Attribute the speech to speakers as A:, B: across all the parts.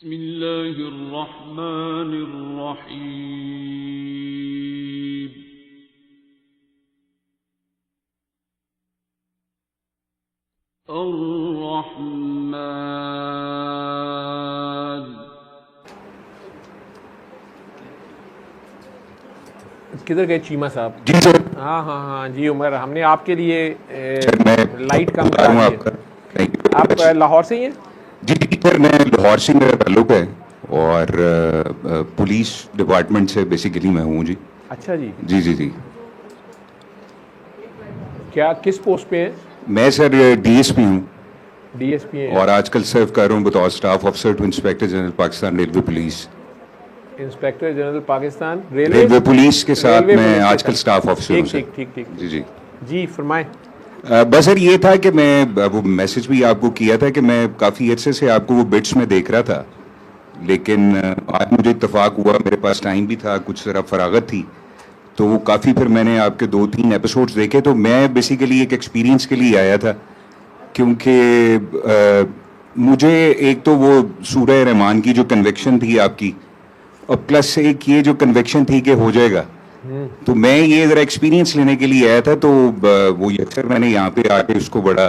A: बिस्मिल्लाहिर्रहमानिर्रहीम। अर्रहमान।
B: किधर गए चीमा साहब?
C: जी सर।
B: हाँ हाँ हाँ जी उमर, हमने आपके लिए
C: सर मैं
B: लाइट कम
C: बता
B: करा
C: रहा हूँ
B: दी
C: आपका।
B: है।
C: थैंक यू वेरी
B: आप
C: मच।
B: लाहौर से ही हैं?
C: जी जी सर, मैं लाहौर से, मेरा ताल्लुक है और पुलिस डिपार्टमेंट से बेसिकली मैं हूँ जी।
B: अच्छा जी।
C: जी जी जी।
B: क्या किस पोस्ट पे हैं?
C: मैं सर डीएसपी हूँ
B: डीएसपी हैं?
C: और आजकल सर्व कर रहा हूँ बतौर staff officer to inspector general Pakistan railway police.
B: Inspector general Pakistan railway
C: railway police के साथ
B: रेलवे
C: मैं
B: पुलिस के
C: आजकल
B: साथ।
C: स्टाफ ऑफिसर हूँ
B: ठीक
C: सर।
B: ठीक ठीक ठीक।
C: जी जी।
B: जी फरमाएं।
C: बस सर ये था कि मैं वो मैसेज भी आपको किया था कि मैं काफ़ी अरसे से आपको वो बिट्स में देख रहा था, लेकिन आज मुझे इत्तेफाक हुआ, मेरे पास टाइम भी था, कुछ ज़रा फरागत थी, तो वो काफ़ी फिर मैंने आपके 2-3 एपिसोड्स देखे। तो मैं बेसिकली एक एक्सपीरियंस के लिए आया था, क्योंकि मुझे एक तो वो सूरह रहमान की जो कन्विक्शन थी आपकी, और प्लस एक ये जो कन्विक्शन थी कि हो जाएगा, तो मैं ये ज़रा एक्सपीरियंस लेने के लिए आया था। तो वो अक्सर मैंने यहाँ पे आके उसको बड़ा,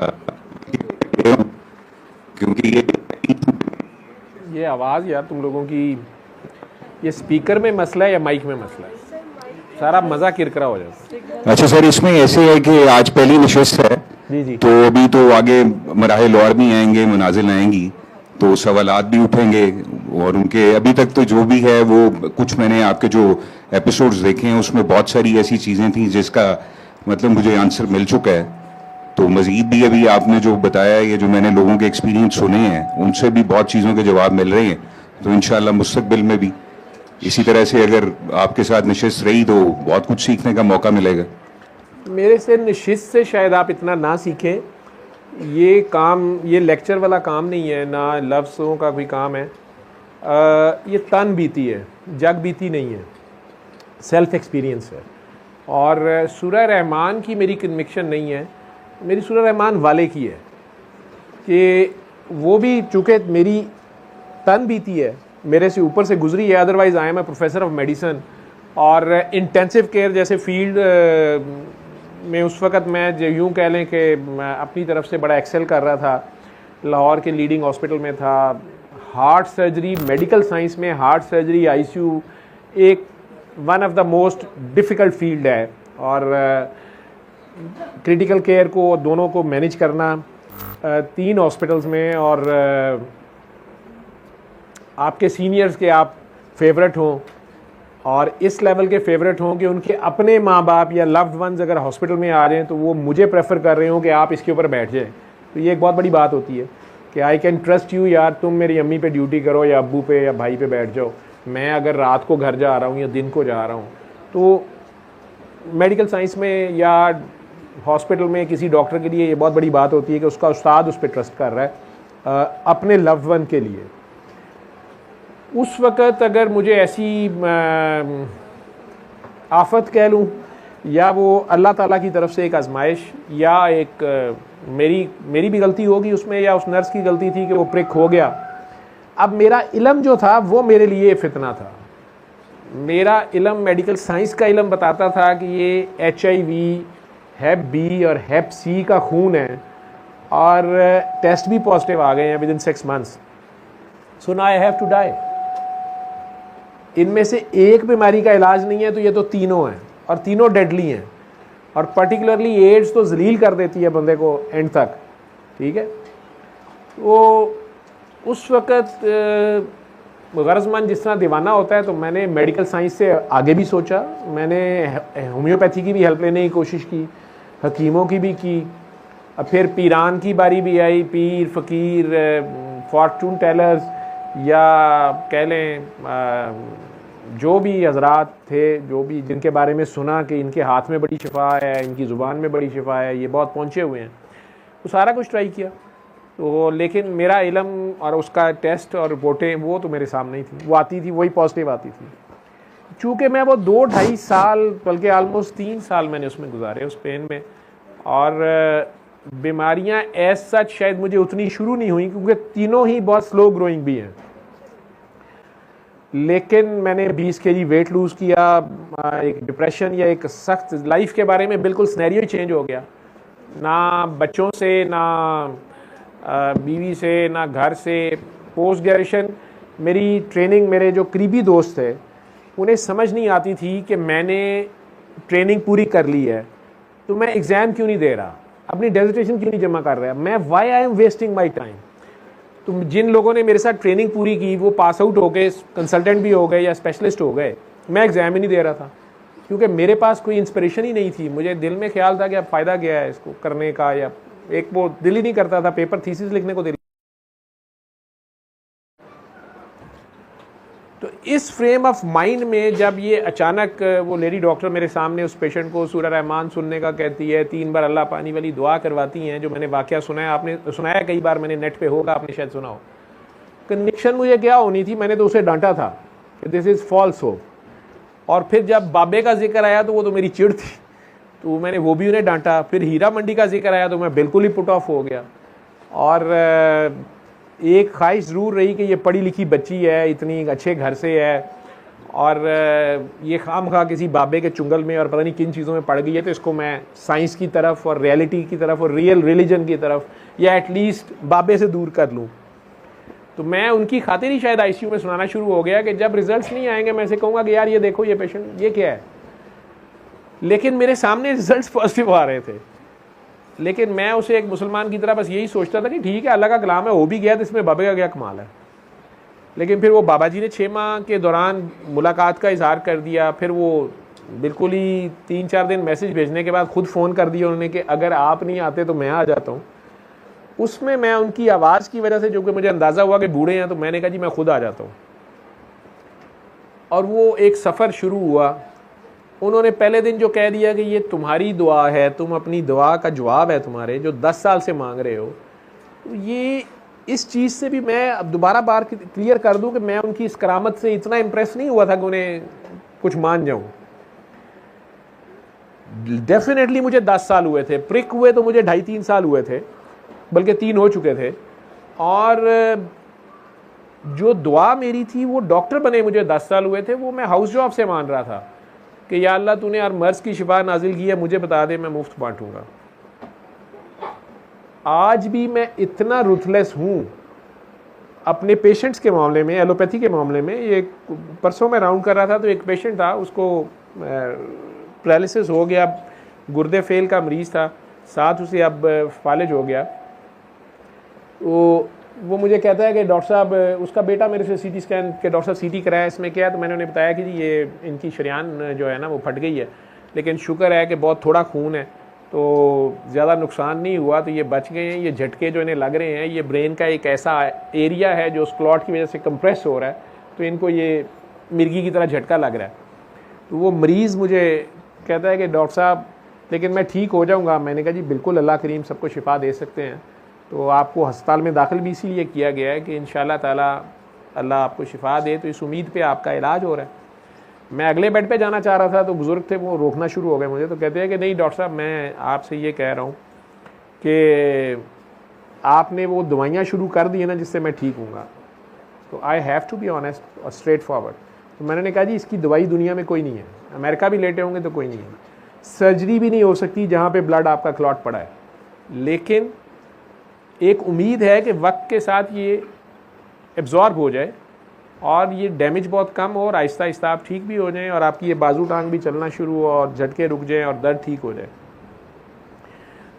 C: क्योंकि
B: ये आवाज़ यार तुम लोगों की, ये स्पीकर में मसला है या माइक में मसला है? सारा मज़ा किरकिरा हो जाता
C: अच्छा सर, इसमें ऐसे है कि आज पहली नशिस्त है,
B: जी जी।
C: तो अभी तो आगे मराहिल और भी आएंगे, मनाजिल आएंगी, तो सवालात भी उठेंगे, और उनके अभी तक तो जो भी है वो कुछ मैंने आपके जो एपिसोड्स देखे हैं उसमें बहुत सारी ऐसी चीज़ें थी जिसका मतलब मुझे आंसर मिल चुका है। तो मज़ीद भी अभी आपने जो बताया, ये जो मैंने लोगों के एक्सपीरियंस सुने हैं उनसे भी बहुत चीज़ों के जवाब मिल रहे हैं, तो इंशाल्लाह मुस्तकबिल में भी इसी तरह से अगर आपके साथ नशिस्त रही तो बहुत कुछ सीखने का मौका मिलेगा।
B: मेरे से नशिस्त से शायद आप इतना ना सीखें। ये काम, ये लेक्चर वाला काम नहीं है, ना लफ्ज़ों का भी काम है। ये तन बीती है, जग बीती नहीं है, सेल्फ एक्सपीरियंस है। और सूरह रहमान की मेरी कन्विक्शन नहीं है, मेरी सूरह रहमान वाले की है कि वो भी चूँकि मेरी तन बीती है, मेरे से ऊपर से गुजरी है। Otherwise I am a professor of medicine, और इंटेंसिव केयर जैसे फील्ड में उस वक़्त मैं यूँ कह लें कि मैं अपनी तरफ से बड़ा एक्सेल कर रहा था। लाहौर के लीडिंग हॉस्पिटल में था। हार्ट सर्जरी, मेडिकल साइंस में हार्ट सर्जरी, आईसीयू एक one of the most difficult field है, और क्रिटिकल केयर को दोनों को मैनेज करना 3 हॉस्पिटल्स में, और आपके सीनियर्स के आप फेवरेट हों, और इस लेवल के फेवरेट हों कि उनके अपने माँ बाप या लव्ड वंस अगर हॉस्पिटल में आ रहे हैं तो वो मुझे प्रेफर कर रहे हो कि आप इसके ऊपर बैठ जाएं, तो ये एक बहुत बड़ी बात होती है कि आई कैन ट्रस्ट यू यार, तुम मेरी अम्मी पे ड्यूटी करो या अब्बू पे या भाई पे बैठ जाओ, मैं अगर रात को घर जा रहा हूँ या दिन को जा रहा हूँ। तो मेडिकल साइंस में या हॉस्पिटल में किसी डॉक्टर के लिए ये बहुत बड़ी बात होती है कि उसका उस्ताद उस पर ट्रस्ट कर रहा है अपने लव्ड वन के लिए। उस वक़्त अगर मुझे ऐसी आफत कह लूँ, या वो अल्लाह ताला की तरफ से एक आजमाइश, या एक मेरी भी गलती होगी उसमें, या उस नर्स की गलती थी कि वो प्रिक हो गया। अब मेरा इल्म जो था वो मेरे लिए फितना था। मेरा इल्म मेडिकल साइंस का इल्म बताता था कि ये HIV, हेप बी और हेप C का खून है, और टेस्ट भी पॉजिटिव आ गए हैं within 6 months, so now I have to die. इनमें से एक बीमारी का इलाज नहीं है, तो ये तो तीनों हैं, और तीनों डेडली हैं, और पर्टिकुलरली एड्स तो जलील कर देती है बंदे को एंड तक। ठीक है, वो उस वक़्त गरजमंद जिस तरह दीवाना होता है, तो मैंने मेडिकल साइंस से आगे भी सोचा। मैंने होम्योपैथी की भी हेल्प लेने की कोशिश की, हकीमों की भी की, अब फिर पीरान की बारी भी आई, पीर फ़कीर, फॉर्चून टेलर्स, या कह लें जो भी हजरात थे, जो भी जिनके बारे में सुना कि इनके हाथ में बड़ी शिफा है, इनकी ज़ुबान में बड़ी शिफा है, ये बहुत पहुँचे हुए हैं, तो सारा कुछ ट्राई किया। तो लेकिन मेरा इल्म और उसका टेस्ट और रिपोर्टें वो तो मेरे सामने ही थी, वो आती थी, वही पॉजिटिव आती थी। चूँकि मैं वो 2-2.5 साल, बल्कि आलमोस्ट 3 साल मैंने उसमें गुजारे, उस पेन में, और बीमारियां एज सच शायद मुझे उतनी शुरू नहीं हुई, क्योंकि तीनों ही बहुत स्लो ग्रोइंग भी हैं। लेकिन मैंने 20 kg वेट लूज़ किया, एक डिप्रेशन या एक सख्त लाइफ के बारे में बिल्कुल सिनेरियो ही चेंज हो गया। ना बच्चों से, ना बीवी से, ना घर से। पोस्ट ग्रेजुएशन मेरी ट्रेनिंग, मेरे जो करीबी दोस्त थे उन्हें समझ नहीं आती थी कि मैंने ट्रेनिंग पूरी कर ली है तो मैं एग्ज़ाम क्यों नहीं दे रहा, अपनी डेजिटेशन क्यों नहीं जमा कर रहा, मैं why I am wasting my time. तो जिन लोगों ने मेरे साथ ट्रेनिंग पूरी की वो पास आउट हो गए, कंसल्टेंट भी हो गए या स्पेशलिस्ट हो गए, मैं एग्ज़ाम ही नहीं दे रहा था क्योंकि मेरे पास कोई इंस्पिरेशन ही नहीं थी। मुझे दिल में ख्याल था कि अब फ़ायदा क्या है इसको करने का, या एक वो दिल ही नहीं करता था पेपर थीसिस लिखने को दिल। तो इस फ्रेम ऑफ माइंड में जब ये अचानक वो लेडी डॉक्टर मेरे सामने उस पेशेंट को सूरह रहमान सुनने का कहती है, 3 बार अल्लाह पानी वाली दुआ करवाती हैं, जो मैंने वाकया सुना है, आपने सुनाया कई बार, मैंने नेट पे होगा, आपने शायद सुना हो। कन्विक्शन मुझे क्या होनी थी, मैंने तो उसे डांटा था कि दिस इज़ फॉल्स हो। और फिर जब बाबे का जिक्र आया तो वो तो मेरी चिढ़ थी, तो मैंने वो भी उन्हें डांटा। फिर हीरा मंडी का जिक्र आया तो मैं बिल्कुल ही पुट ऑफ हो गया। और एक ख्वाहिश ज़रूर रही कि ये पढ़ी लिखी बच्ची है, इतनी अच्छे घर से है, और ये खामखा किसी बाबे के चुंगल में और पता नहीं किन चीज़ों में पड़ गई है, तो इसको मैं साइंस की तरफ और रियलिटी की तरफ और रियल रिलीजन की तरफ या एटलीस्ट बाबे से दूर कर लूँ। तो मैं उनकी खातिर ही शायद आईसीयू में सुनाना शुरू हो गया कि जब रिजल्ट्स नहीं आएंगे मैं ऐसे कहूँगा कि यार ये देखो ये पेशेंट ये क्या है, लेकिन मेरे सामने रिजल्ट्स पॉजिटिव आ रहे थे। लेकिन मैं उसे एक मुसलमान की तरह बस यही सोचता था कि ठीक है, अल्लाह का कलाम है, हो भी गया तो इसमें बाबे का क्या कमाल है। लेकिन फिर वो बाबा जी ने 6 माह के दौरान मुलाकात का इजहार कर दिया। फिर वो बिल्कुल ही 3-4 दिन मैसेज भेजने के बाद खुद फ़ोन कर दिया उन्होंने कि अगर आप नहीं आते तो मैं आ जाता हूँ। उसमें मैं उनकी आवाज़ की वजह से, जो कि मुझे अंदाज़ा हुआ कि बूढ़े हैं, तो मैंने कहा जी मैं खुद आ जाता हूँ। और वो एक सफ़र शुरू हुआ। उन्होंने पहले दिन जो कह दिया कि ये तुम्हारी दुआ है, तुम अपनी दुआ का जवाब है तुम्हारे, जो 10 साल से मांग रहे हो। तो ये इस चीज़ से भी मैं अब दोबारा बार क्लियर कर दूं कि मैं उनकी इस करामत से इतना इम्प्रेस नहीं हुआ था कि उन्हें कुछ मान जाऊं। डेफिनेटली मुझे 10 साल हुए थे, प्रिक हुए तो मुझे 2.5-3 साल हुए थे, बल्कि 3 हो चुके थे। और जो दुआ मेरी थी वो डॉक्टर बने मुझे 10 साल हुए थे, वो मैं हाउस जॉब से मान रहा था कि या अल्लाह तूने यार मर्ज़ की शिफा नाजिल की है, मुझे बता दे, मैं मुफ्त बांटूंगा। आज भी मैं इतना रुथलेस हूँ अपने पेशेंट्स के मामले में, एलोपैथी के मामले में। ये परसों मैं राउंड कर रहा था तो एक पेशेंट था, उसको पैरालिसिस हो गया, गुर्दे फेल का मरीज़ था, साथ उसे अब फालिज हो गया। वो मुझे कहता है कि डॉक्टर साहब, उसका बेटा मेरे से सीटी स्कैन के डॉक्टर साहब सीटी कराया, इसमें क्या है, तो मैंने उन्हें बताया कि जी ये इनकी शरियान जो है ना वो फट गई है, लेकिन शुक्र है कि बहुत थोड़ा खून है तो ज़्यादा नुकसान नहीं हुआ, तो ये बच गए हैं। ये झटके जो इन्हें लग रहे हैं, ये ब्रेन का एक ऐसा एरिया है जो उस क्लॉट की वजह से कंप्रेस हो रहा है, तो इनको ये मिर्गी की तरह झटका लग रहा है। तो वो मरीज़ मुझे कहता है कि डॉक्टर साहब लेकिन मैं ठीक हो जाऊँगा। मैंने कहा जी बिल्कुल, अल्लाह करीम सबको शिफा दे सकते हैं, तो आपको अस्पताल में दाखिल भी इसीलिए किया गया है कि इंशाअल्लाह ताला अल्लाह आपको शिफा दे, तो इस उम्मीद पे आपका इलाज हो रहा है। मैं अगले बेड पे जाना चाह रहा था तो बुज़ुर्ग थे, वो रोकना शुरू हो गए मुझे, तो कहते हैं कि नहीं डॉक्टर साहब, मैं आपसे ये कह रहा हूँ कि आपने वो दवाइयाँ शुरू कर दी है ना जिससे मैं ठीक हूँगा। तो I have to be honest और स्ट्रेट फॉरवर्ड। तो मैंने कहा जी इसकी दवाई दुनिया में कोई नहीं है, अमेरिका भी लेटे होंगे तो कोई नहीं है, सर्जरी भी नहीं हो सकती जहाँ पे ब्लड आपका क्लॉट पड़ा है, लेकिन एक उम्मीद है कि वक्त के साथ ये एब्जॉर्ब हो जाए और ये डैमेज बहुत कम हो और आहिस्ता आहिस्ता आप ठीक भी हो जाएं और आपकी ये बाजू टांग भी चलना शुरू हो और झटके रुक जाएं और दर्द ठीक हो जाए।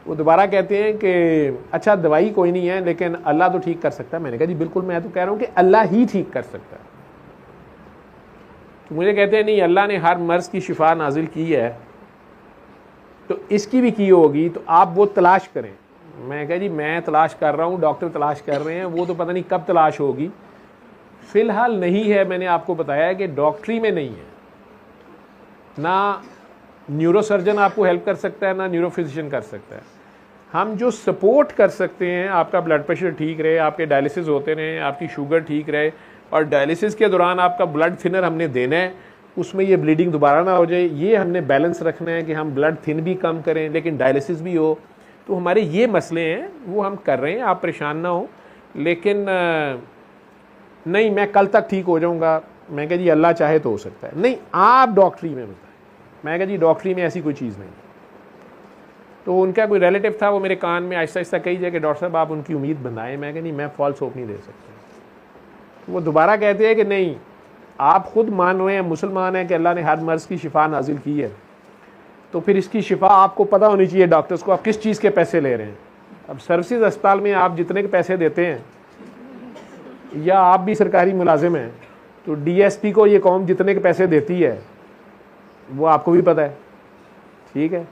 B: वो दोबारा कहते हैं कि अच्छा दवाई कोई नहीं है लेकिन अल्लाह तो ठीक कर सकता है। मैंने कहा जी बिल्कुल, मैं तो कह रहा हूँ कि अल्लाह ही ठीक कर सकता है। तो मुझे कहते हैं नहीं, अल्लाह ने हर मर्ज़ की शिफा नाजिल की है तो इसकी भी की होगी, तो आप वो तलाश करें। मैं कहा जी मैं तलाश कर रहा हूँ, डॉक्टर तलाश कर रहे हैं, वो तो पता नहीं कब तलाश होगी, फ़िलहाल नहीं है। मैंने आपको बताया है कि डॉक्टरी में नहीं है, ना न्यूरोसर्जन आपको हेल्प कर सकता है, ना न्यूरोफिजिशियन कर सकता है। हम जो सपोर्ट कर सकते हैं, आपका ब्लड प्रेशर ठीक रहे, आपके डायलिसिस होते रहे, आपकी शुगर ठीक रहे, और डायलिसिस के दौरान आपका ब्लड थिनर हमने देना है, उसमें ये ब्लीडिंग दोबारा ना हो जाए, ये हमने बैलेंस रखना है कि हम ब्लड थिन भी कम करें लेकिन डायलिसिस भी हो। तो हमारे ये मसले हैं, वो हम कर रहे हैं, आप परेशान ना हो। लेकिन नहीं मैं कल तक ठीक हो जाऊंगा, मैं कहा जी अल्लाह चाहे तो हो सकता है। नहीं, आप डॉक्टरी में बताएं। मैं कहा जी डॉक्टरी में ऐसी कोई चीज़ नहीं। तो उनका कोई रिलेटिव था, वो मेरे कान में आहिस्ता आहिस्ता कही जाए कि डॉक्टर साहब आप उनकी उम्मीद बनाएं। मैं कहा नहीं, मैं फॉल्स होप नहीं दे सकता। वो दोबारा कहते हैं कि नहीं, आप खुद मान रहे हैं, मुसलमान हैं, कि अल्लाह ने हर मर्ज़ की शिफा नाजिल की है, तो फिर इसकी शिफा आपको पता होनी चाहिए डॉक्टर्स को, आप किस चीज़ के पैसे ले रहे हैं। अब सर्विसेज अस्पताल में आप जितने के पैसे देते हैं, या आप भी सरकारी मुलाजिम हैं, तो डीएसपी को ये कौम जितने के पैसे देती है वो आपको भी पता है, ठीक है।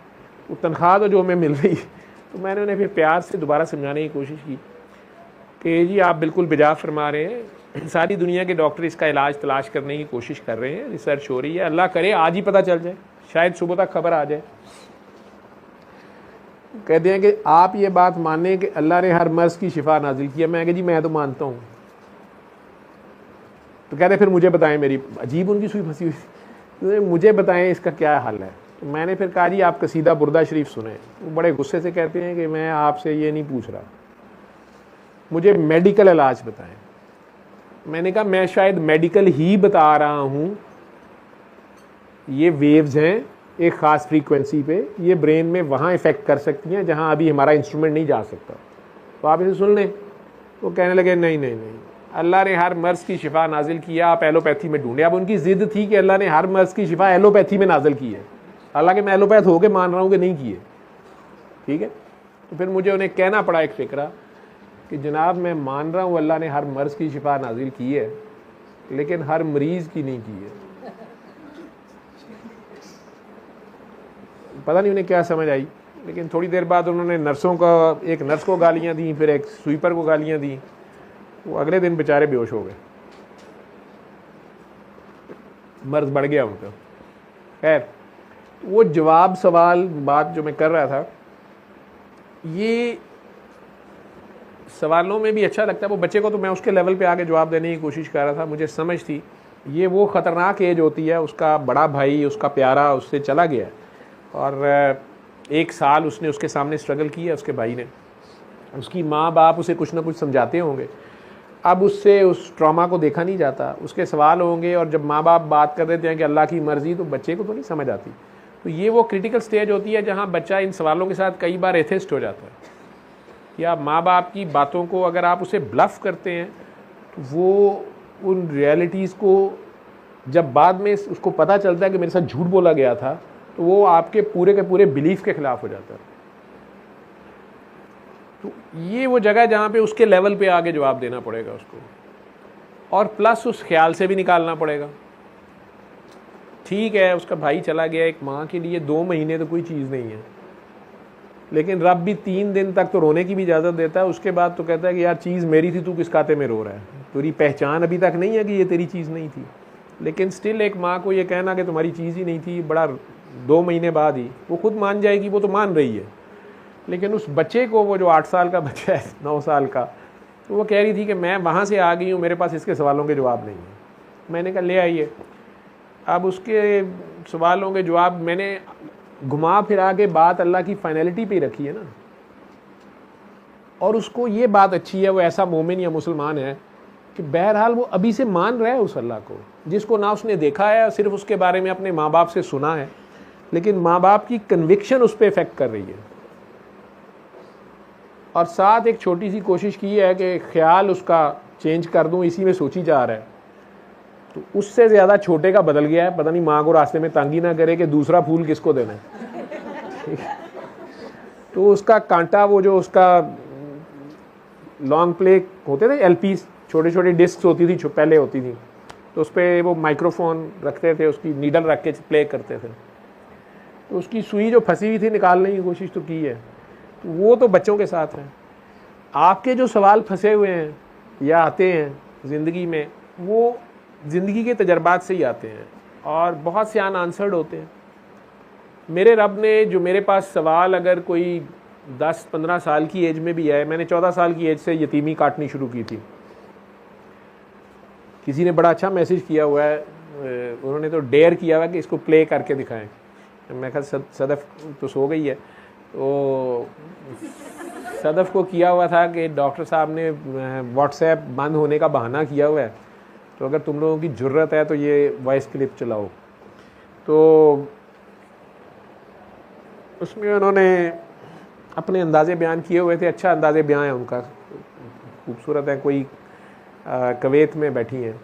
B: वो तनख्वाह तो जो हमें मिल रही है, तो मैंने उन्हें फिर प्यार से दोबारा समझाने की कोशिश की कि जी आप बिल्कुल बिजा फरमा रहे हैं, सारी दुनिया के डॉक्टर इसका इलाज तलाश करने की कोशिश कर रहे हैं, रिसर्च हो रही है, अल्लाह करे आज ही पता चल जाए, शायद सुबह तक खबर आ जाए। कहते हैं कि आप ये बात माने कि अल्लाह ने हर मर्ज़ की शिफा नाजिल की है। मैं कहा जी मैं तो मानता हूँ। तो कहते फिर मुझे बताएं, मेरी अजीब उनकी सुई फंसी हुई, मुझे बताएं इसका क्या हल है। तो मैंने फिर कहा जी आप कसीदा बुर्दा शरीफ सुने। वो बड़े गुस्से से कहते हैं कि मैं आपसे ये नहीं पूछ रहा, मुझे मेडिकल इलाज बताएं। मैंने कहा मैं शायद मेडिकल ही बता रहा हूँ, ये वेव्स हैं एक ख़ास फ्रीक्वेंसी पे, ये ब्रेन में वहाँ इफ़ेक्ट कर सकती हैं जहाँ अभी हमारा इंस्ट्रूमेंट नहीं जा सकता, तो आप इसे सुन लें। वो कहने लगे नहीं नहीं नहीं, अल्लाह ने हर मर्ज़ की शिफा नाजिल किया, आप एलोपैथी में ढूंढे। अब उनकी ज़िद थी कि अल्लाह ने हर मर्ज़ की शिफा एलोपैथी में नाजिल की है, हालांकि मैं एलोपैथ होके मान रहा हूँ कि नहीं की है, ठीक है। तो फिर मुझे उन्हें कहना पड़ा एक फ़िक्रा कि जनाब मैं मान रहा हूँ अल्लाह ने हर मर्ज़ की शिफा नाजिल की है, लेकिन हर मरीज़ की नहीं की है। पता नहीं उन्हें क्या समझ आई, लेकिन थोड़ी देर बाद उन्होंने नर्सों का, एक नर्स को गालियाँ दी, फिर एक स्वीपर को गालियाँ दी। वो अगले दिन बेचारे बेहोश हो गए, मर्ज बढ़ गया उनका। खैर, वो जवाब सवाल बात जो मैं कर रहा था, ये सवालों में भी अच्छा लगता है। वो बच्चे को तो मैं उसके लेवल पे आके जवाब देने की कोशिश कर रहा था, मुझे समझ थी ये वो ख़तरनाक एज होती है, उसका बड़ा भाई, उसका प्यारा उससे चला गया और 1 साल उसने उसके सामने स्ट्रगल किया, उसके भाई ने। उसकी माँ बाप उसे कुछ ना कुछ समझाते होंगे, अब उससे उस ट्रॉमा को देखा नहीं जाता, उसके सवाल होंगे, और जब माँ बाप बात कर देते हैं कि अल्लाह की मर्ज़ी, तो बच्चे को तो नहीं समझ आती। तो ये वो क्रिटिकल स्टेज होती है जहाँ बच्चा इन सवालों के साथ कई बार एथिस्ट हो जाता है कि आप माँ बाप की बातों को अगर आप उसे ब्लफ करते हैं, तो वो उन रियलिटीज़ को जब बाद में उसको पता चलता है कि मेरे साथ झूठ बोला गया था, तो वो आपके पूरे के पूरे बिलीफ के ख़िलाफ़ हो जाता है। तो ये वो जगह जहाँ पे उसके लेवल पे आगे जवाब देना पड़ेगा उसको, और प्लस उस ख्याल से भी निकालना पड़ेगा। ठीक है, उसका भाई चला गया, एक माँ के लिए 2 महीने तो कोई चीज़ नहीं है, लेकिन रब भी 3 दिन तक तो रोने की भी इजाज़त देता है, उसके बाद तो कहता है कि यार चीज़ मेरी थी, तू किस खाते में रो रहा है, तेरी पहचान अभी तक नहीं है कि ये तेरी चीज़ नहीं थी। लेकिन स्टिल एक माँ को ये कहना कि तुम्हारी चीज़ ही नहीं थी, बड़ा 2 महीने बाद ही वो खुद मान जाएगी, वो तो मान रही है, लेकिन उस बच्चे को, वो जो 8 साल का बच्चा है, 9 साल का, तो वो कह रही थी कि मैं वहाँ से आ गई हूँ, मेरे पास इसके सवालों के जवाब नहीं है। मैंने कहा ले आइए। अब उसके सवालों के जवाब मैंने घुमा फिरा के बात अल्लाह की फाइनलिटी पे रखी है ना, और उसको ये बात अच्छी है, वो ऐसा मोमिन या मुसलमान है कि बहरहाल वो अभी से मान रहा है उस अल्लाह को, जिसको ना उसने देखा है, सिर्फ उसके बारे में अपने माँ बाप से सुना है, लेकिन माँ बाप की कन्विक्शन उस पर इफेक्ट कर रही है। और साथ एक छोटी सी कोशिश की है कि ख्याल उसका चेंज कर दूं, इसी में सोची जा रहा है, तो उससे ज़्यादा छोटे का बदल गया है। पता नहीं माँ को रास्ते में तंगी ना करे कि दूसरा फूल किसको देना है। तो उसका कांटा, वो जो उसका लॉन्ग प्ले होते थे, LP, छोटे छोटे डिस्क होती थी, पहले होती थी, तो उस पर वो माइक्रोफोन रखते थे, उसकी नीडल रख के प्ले करते थे। तो उसकी सुई जो फंसी हुई थी, निकालने की कोशिश तो की है। तो वो तो बच्चों के साथ है। आपके जो सवाल फंसे हुए हैं या आते हैं ज़िंदगी में, वो ज़िंदगी के तजर्बात से ही आते हैं, और बहुत से अनआंसर्ड होते हैं। मेरे रब ने जो मेरे पास सवाल, अगर कोई 10-15 साल की एज में भी है, मैंने 14 साल की एज से यतीमी काटनी शुरू की थी। किसी ने बड़ा अच्छा मैसेज किया हुआ है, उन्होंने तो डेयर किया हुआ है कि इसको प्ले करके दिखाएं। मैं कहा सदफ तो सो गई है, तो सदफ को किया हुआ था कि डॉक्टर साहब ने व्हाट्सएप बंद होने का बहाना किया हुआ है, तो अगर तुम लोगों की ज़रूरत है तो ये वॉइस क्लिप चलाओ। तो उसमें उन्होंने अपने अंदाज़े बयान किए हुए थे, अच्छा अंदाज़े बयान है उनका, खूबसूरत है, कोई कुवैत में बैठी हैं।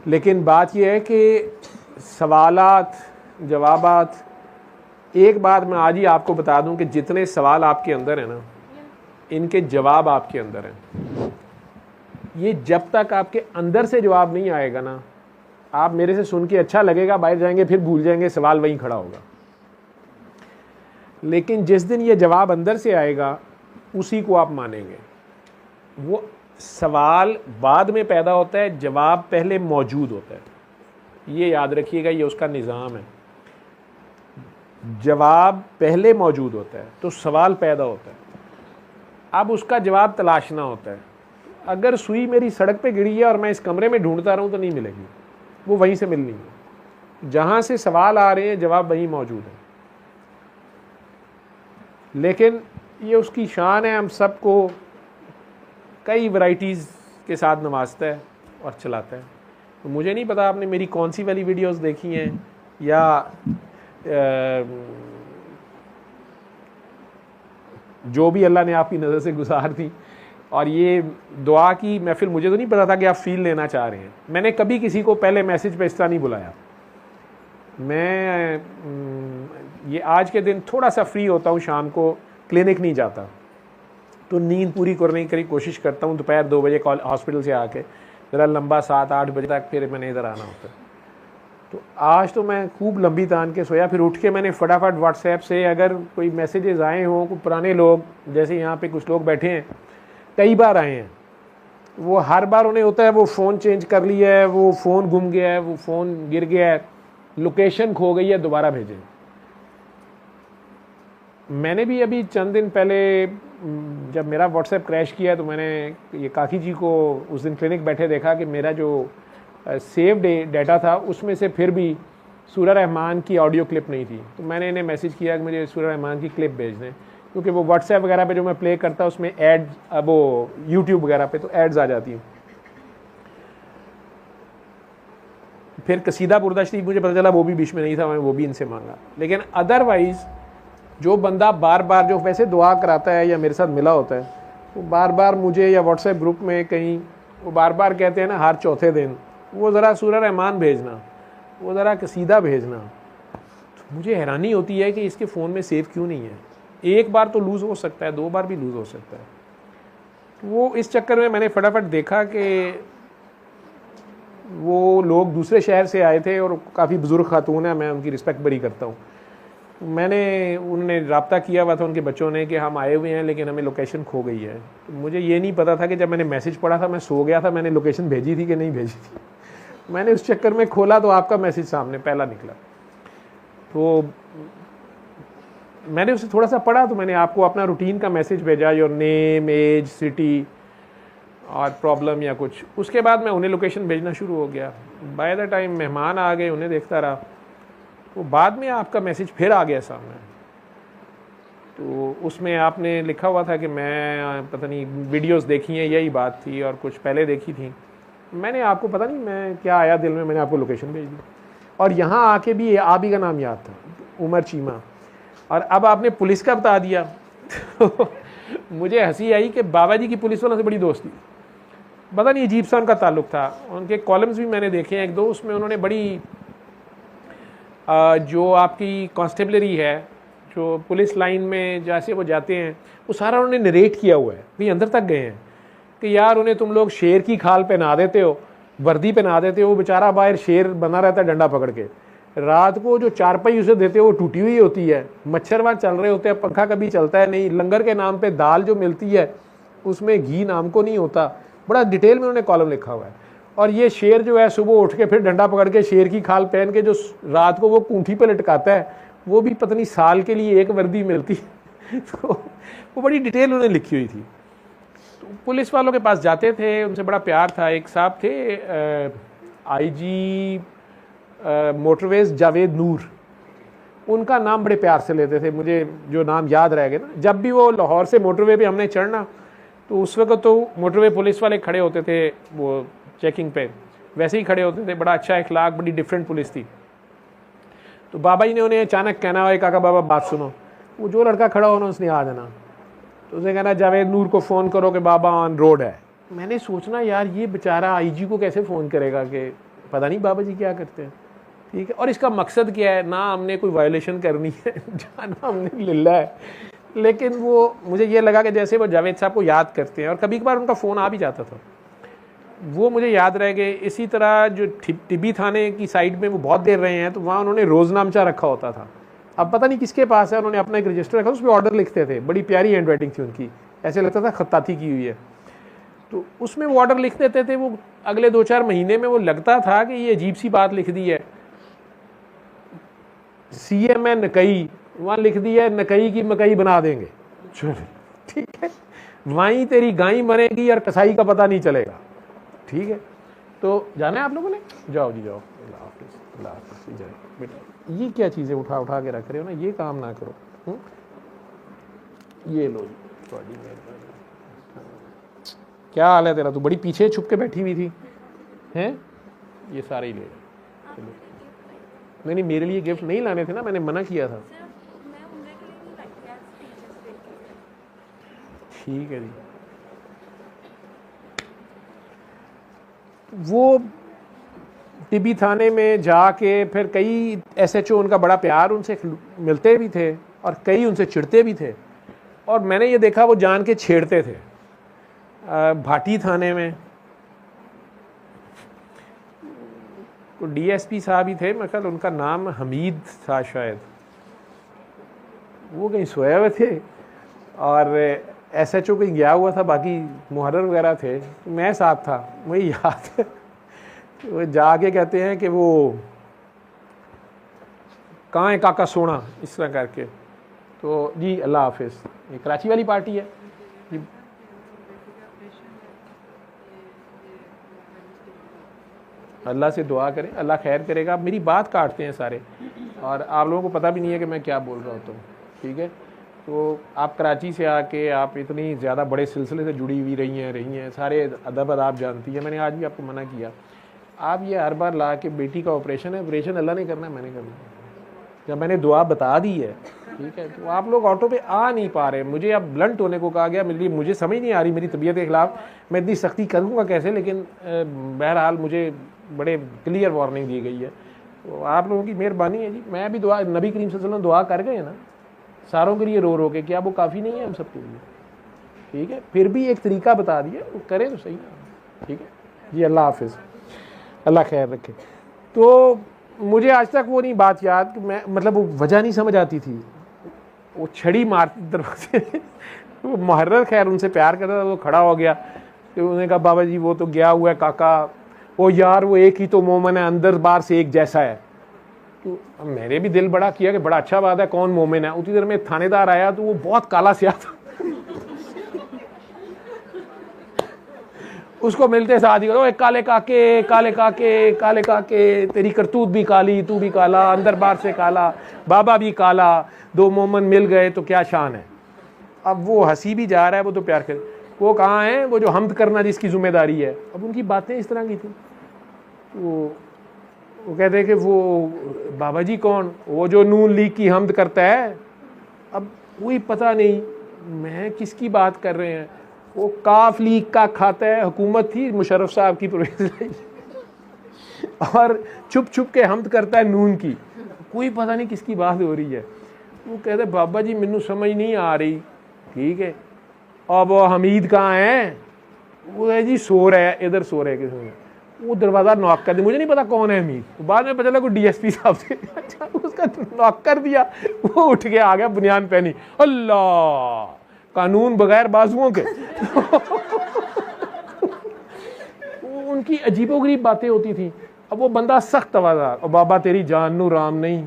B: लेकिन बात यह है कि सवालात जवाबात, एक बात मैं आज ही आपको बता दूं कि जितने सवाल आपके अंदर हैं ना, इनके जवाब आपके अंदर हैं। ये जब तक आपके अंदर से जवाब नहीं आएगा ना, आप मेरे से सुन के अच्छा लगेगा, बाहर जाएंगे फिर भूल जाएंगे, सवाल वहीं खड़ा होगा। लेकिन जिस दिन ये जवाब अंदर से आएगा उसी को आप मानेंगे। वो सवाल बाद में पैदा होता है, जवाब पहले मौजूद होता है। ये याद रखिएगा, ये उसका निज़ाम है। जवाब पहले मौजूद होता है तो सवाल पैदा होता है, अब उसका जवाब तलाशना होता है। अगर सुई मेरी सड़क पे गिरी है और मैं इस कमरे में ढूंढता रहूं तो नहीं मिलेगी, वो वहीं से मिलनी है। जहां से सवाल आ रहे हैं जवाब वहीं मौजूद है। लेकिन ये उसकी शान है, हम सबको कई वैरायटीज़ के साथ नवाजता है और चलाता है। तो मुझे नहीं पता आपने मेरी कौन सी वाली वीडियोस देखी हैं या जो भी अल्लाह ने आपकी नज़र से गुजार दी। और ये दुआ की महफिल, मुझे तो नहीं पता था कि आप फ़ील लेना चाह रहे हैं। मैंने कभी किसी को पहले मैसेज पे इस तरह नहीं बुलाया। मैं ये आज के दिन थोड़ा सा फ्री होता हूँ, शाम को क्लिनिक नहीं जाता तो नींद पूरी करने की कोशिश करता हूँ। दोपहर 2 बजे हॉस्पिटल से आके ज़रा लंबा 7-8 बजे तक फिर मैंने इधर आना होता है। तो आज तो मैं खूब लंबी तान के सोया, फिर उठ के मैंने फटाफट व्हाट्सएप से अगर कोई मैसेजेस आए हों, कोई पुराने लोग जैसे यहाँ पे कुछ लोग बैठे हैं, कई बार आए हैं, वो हर बार उन्हें होता है वो फ़ोन चेंज कर लिया है, वो फ़ोन गुम गया है, वो फ़ोन गिर गया है, लोकेशन खो गई है, दोबारा भेजें। मैंने भी अभी चंद दिन पहले जब मेरा व्हाट्सएप क्रैश किया तो मैंने ये काकी जी को उस दिन क्लिनिक बैठे देखा कि मेरा जो सेव डाटा था उसमें से फिर भी सूरह रहमान की ऑडियो क्लिप नहीं थी। तो मैंने इन्हें मैसेज किया कि मुझे सूरह रहमान की क्लिप भेज दें, क्योंकि वो व्हाट्सएप वगैरह पे जो मैं प्ले करता उसमें एड, वो यूट्यूब वगैरह पे तो एड्स आ जाती हैं। फिर कसीदा बुर्दा शरीफ मुझे पता चला वो भी बीच में नहीं था, मैं वो भी इनसे मांगा। लेकिन अदरवाइज़ जो बंदा बार बार जो वैसे दुआ कराता है या मेरे साथ मिला होता है, वो बार बार मुझे या व्हाट्सएप ग्रुप में कहीं वो बार बार कहते हैं ना हर चौथे दिन, वो ज़रा सूरह रहमान भेजना, वो ज़रा कसीदा भेजना। तो मुझे हैरानी होती है कि इसके फ़ोन में सेव क्यों नहीं है। एक बार तो लूज़ हो सकता है, 2 बार भी लूज़ हो सकता है। तो वो इस चक्कर में मैंने फटाफट देखा कि वो लोग दूसरे शहर से आए थे और काफ़ी बुज़ुर्ग खातून है, मैं उनकी रिस्पेक्ट बड़ी करता हूँ। मैंने उन्होंने रब्ता किया हुआ था उनके बच्चों ने कि हम आए हुए हैं लेकिन हमें लोकेशन खो गई है। तो मुझे ये नहीं पता था कि जब मैंने मैसेज पढ़ा था मैं सो गया था, मैंने लोकेशन भेजी थी कि नहीं भेजी थी। मैंने उस चक्कर में खोला तो आपका मैसेज सामने पहला निकला। तो मैंने उसे थोड़ा सा पढ़ा तो मैंने आपको अपना रूटीन का मैसेज भेजा, योर नेम, एज, सिटी और प्रॉब्लम या कुछ। उसके बाद मैं उन्हें लोकेशन भेजना शुरू हो गया। बाय द टाइम मेहमान आ गए, उन्हें देखता रहा, तो बाद में आपका मैसेज फिर आ गया सामने। तो उसमें आपने लिखा हुआ था कि मैं पता नहीं वीडियोस देखी हैं, यही बात थी, और कुछ पहले देखी थी। मैंने आपको पता नहीं मैं क्या आया दिल में, मैंने आपको लोकेशन भेज दी। और यहाँ आके भी आप ही का नाम याद था, उमर चीमा, और अब आपने पुलिस का बता दिया। तो मुझे हंसी आई कि बाबा जी की पुलिस वालों से बड़ी दोस्ती, पता नहीं अजीब सा उनका ताल्लुक़ था। उनके कॉलम्स भी मैंने देखे हैं 1-2, उसमें उन्होंने बड़ी जो आपकी कांस्टेबलरी है, जो पुलिस लाइन में जैसे वो जाते हैं, वो सारा उन्होंने नरेट किया हुआ है, भी अंदर तक गए हैं कि यार उन्हें तुम लोग शेर की खाल पहना देते हो, वर्दी पहना देते हो, वो बेचारा बाहर शेर बना रहता है डंडा पकड़ के, रात को जो चारपाई उसे देते हो वो टूटी हुई होती है, मच्छर वहाँ चल रहे होते हैं, पंखा कभी चलता है नहीं, लंगर के नाम पे दाल जो मिलती है उसमें घी नाम को नहीं होता। बड़ा डिटेल में उन्होंने कॉलम लिखा हुआ है। और ये शेर जो है सुबह उठ के फिर डंडा पकड़ के शेर की खाल पहन के जो रात को वो कूंठी पे लटकाता है, वो भी पता नहीं साल के लिए एक वर्दी मिलती है। तो वो बड़ी डिटेल उन्होंने लिखी हुई थी। तो पुलिस वालों के पास जाते थे, उनसे बड़ा प्यार था। एक साहब थे आईजी मोटरवेज जावेद नूर, उनका नाम बड़े प्यार से लेते थे, मुझे जो नाम याद रह गए ना। जब भी वो लाहौर से मोटरवे पे हमने चढ़ना तो उस वक्त तो मोटरवे पुलिस वाले खड़े होते थे, वो चेकिंग पे, वैसे ही खड़े होते थे, बड़ा अच्छा इखलाक, बड़ी डिफरेंट पुलिस थी। तो बाबा जी ने उन्हें अचानक कहना है, काका बाबा बात सुनो, वो जो लड़का खड़ा होना उसने आ जाना, तो उसने कहना जावेद नूर को फ़ोन करो कि बाबा ऑन रोड है। मैंने सोचना यार ये बेचारा आईजी को कैसे फ़ोन करेगा कि पता नहीं बाबा जी क्या करते हैं, ठीक है। और इसका मकसद क्या है, ना हमने कोई वायलेशन करनी है जाना हमने लिल्ला है, लेकिन वो मुझे ये लगा कि जैसे वो जावेद साहब को याद करते हैं, और कभी कभार उनका फ़ोन आ भी जाता था, वो मुझे याद रह गए। इसी तरह जो टिब्बी थाने की साइड में वो बहुत देर रहे हैं, तो वहाँ उन्होंने रोज़नामचा रखा होता था, अब पता नहीं किसके पास है, उन्होंने अपना एक रजिस्टर रखा, उस पर ऑर्डर लिखते थे, बड़ी प्यारी हैंड राइटिंग थी उनकी, ऐसे लगता था खत्ताती की हुई है। तो उसमें वो ऑर्डर लिख देते थे, वो अगले 2-4 महीने में वो लगता था कि ये अजीब सी बात लिख दी है, CM है नकई, वहाँ लिख दी है नकई की मकई बना देंगे, चलो ठीक है, वहीं तेरी गाय मरेगी और कसाई का पता नहीं चलेगा, ठीक है। तो जाना है आप लोगों ने, जाओ जी जाओ, अल्लाह हाफिज़, अल्लाह हाफिज़, जाए बेटा। ये क्या चीज़ें उठा उठा के रख रहे हो ना, ये काम ना करो। ये लो जी, थोड़ी मेहरबानी। क्या हाल है तेरा, तू बड़ी पीछे छुप के बैठी हुई थी हैं, ये सारे ही ले लो, चलो। नहीं, मेरे लिए गिफ्ट नहीं लाने थे ना, मैंने मना किया था। ठीक है जी। वो टिब्बी थाने में जाके फिर कई SHO उनका बड़ा प्यार, उनसे मिलते भी थे और कई उनसे चिढ़ते भी थे, और मैंने ये देखा वो जान के छेड़ते थे। भाटी थाने में DSP साहब ही थे, मैं ख्याल उनका नाम हमीद था शायद, वो कहीं सोए हुए थे और SHO कहीं गया हुआ था, बाकी मुहर्रर वगैरह थे, मैं साथ था, मुझे याद है। वो जाके कहते हैं कि वो कहाँ है काका सोना, इस तरह करके। तो जी अल्लाह हाफिज़, ये कराची वाली पार्टी है जी। अल्लाह से दुआ करें, अल्लाह खैर करेगा। आप मेरी बात काटते हैं सारे, और आप लोगों को पता भी नहीं है कि मैं क्या बोल रहा होता हूँ, ठीक है। तो आप कराची से आके आप इतनी ज़्यादा बड़े सिलसिले से जुड़ी हुई रही हैं, सारे अदब आप जानती हैं। मैंने आज भी आपको मना किया, आप ये हर बार ला के बेटी का ऑपरेशन अल्लाह ने करना है, मैंने करना है। जब मैंने दुआ बता दी है, ठीक है, तो आप लोग ऑटो पे आ नहीं पा रहे। मुझे अब ब्लंट होने को कहा गया, मुझे समझ नहीं आ रही मेरी तबीयत के खिलाफ मैं इतनी सख्ती करूँगा कैसे, लेकिन बहरहाल मुझे बड़े क्लियर वार्निंग दी गई है। तो आप लोगों की मेहरबानी है जी। मैं भी दुआ, नबी करीम सल्लल्लाहु अलैहि वसल्लम दुआ कर गए ना सारों के लिए रो के, क्या वो काफ़ी नहीं है हम सबके लिए, ठीक है। फिर भी एक तरीका बता दिया, वो करें तो सही ना, ठीक है जी। अल्लाह हाफिज़, अल्लाह खैर रखे। तो मुझे आज तक वो नहीं बात याद कि मैं, मतलब वो वजह नहीं समझ आती थी, वो छड़ी मारती दरवाजे वो मुहर्रर खैर उनसे प्यार करता था, वो खड़ा हो गया, तो उन्होंने कहा बाबा जी वो तो गया हुआ है काका, वो यार वो एक ही तो मोमिन है, अंदर बाहर से एक जैसा है। तो मैंने भी दिल बड़ा किया कि बड़ा अच्छा बात है, कौन मोमिन है। उसी देर में थानेदार आया, तो वो बहुत काला स्याह था उसको मिलते साथ ही करो, काले काके काले काके काले काके, तेरी करतूत भी काली, तू भी काला, अंदर बाहर से काला, बाबा भी काला, दो मोमन मिल गए तो क्या शान है। अब वो हंसी भी जा रहा है, वो तो प्यार कर, वो कहाँ है वो जो हमद करना जिसकी जिम्मेदारी है। अब उनकी बातें इस तरह की थी। वो कहते हैं कि वो बाबा जी कौन, वो जो नून लीग की हमद करता है। अब कोई पता नहीं मैं किसकी बात कर रहे हैं। वो काफ लीग का खाता है, हुकूमत थी मुशर्रफ साहब की परवेज़ और छुप छुप के हमद करता है नून की। कोई पता नहीं किसकी बात हो रही है। वो कहते बाबा जी मैनू समझ नहीं आ रही, ठीक है। अब वो हमीद कहाँ है, वो है जी सो रहा है, इधर सो रहे किसी में। वो दरवाज़ा नॉक कर दिया, मुझे नहीं पता कौन है हमीद, तो बाद में पता चला कोई DSP साहब से। अच्छा उसका नॉक कर दिया, वो उठ के आ गया बुनियान पहनी, अल्लाह कानून बगैर बाजुओं के उनकी अजीबोगरीब बातें होती थी। अब वो बंदा सख्त आवाज़दार, और बाबा तेरी जान नू राम नहीं,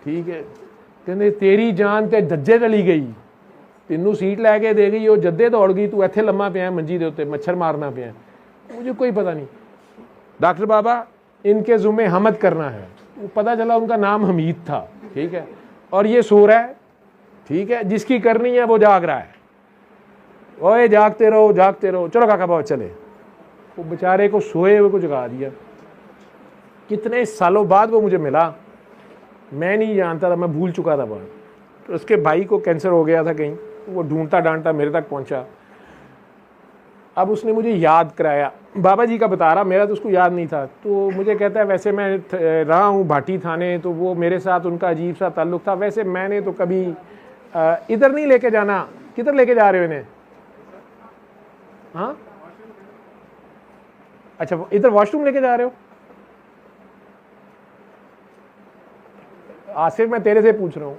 B: ठीक है, कहते तेरी जान ते जज्जे चली गई, तेनू सीट लैके दे गई, वो जद्दे दौड़ गई, तू इत्थे लम्मा पिया मंजी दे उत्ते मच्छर मारना पिया। मुझे कोई पता नहीं। डॉक्टर बाबा इनके जुम्मे हमद करना है। वो पता चला उनका नाम हमीद था, ठीक है, और ये सो रहा है, ठीक है, जिसकी करनी है वो जाग रहा है। ओए जागते रहो जागते रहो, चलो काका बाबा चले। वो बेचारे को सोए हुए को जगा दिया। कितने सालों बाद वो मुझे मिला, मैं नहीं जानता था, मैं भूल चुका था बात। तो उसके भाई को कैंसर हो गया था कहीं, वो ढूंढता ढांढता मेरे तक पहुंचा। अब उसने मुझे याद कराया, बाबा जी का बता रहा, मेरा तो उसको याद नहीं था। तो मुझे कहता है वैसे मैं रहा हूँ भाटी थाने, तो वो मेरे साथ उनका अजीब सा ताल्लुक था। वैसे मैंने तो कभी इधर नहीं लेके जाना। किधर लेके जा रहे हो इन्हें? हाँ अच्छा, इधर वॉशरूम लेके जा रहे हो? आसिफ मैं तेरे से पूछ रहा हूँ,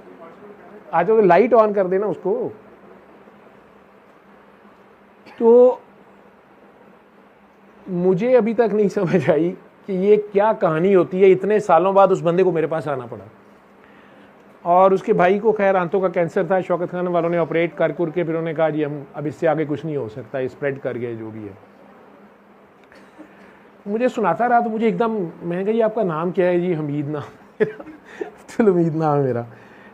B: आज तो लाइट ऑन कर देना उसको। तो मुझे अभी तक नहीं समझ आई कि ये क्या कहानी होती है, इतने सालों बाद उस बंदे को मेरे पास आना पड़ा। और उसके भाई को खैर आंतों का कैंसर था, शौकत खान वालों ने ऑपरेट कर के फिर उन्होंने कहा जी हम अब इससे आगे कुछ नहीं हो सकता, ये स्प्रेड कर गए जो भी है। मुझे सुनाता रहा तो मुझे एकदम, मैंने कहा जी आपका नाम क्या है? जी हमीद नाम अब्दुल हमीद नाम है मेरा।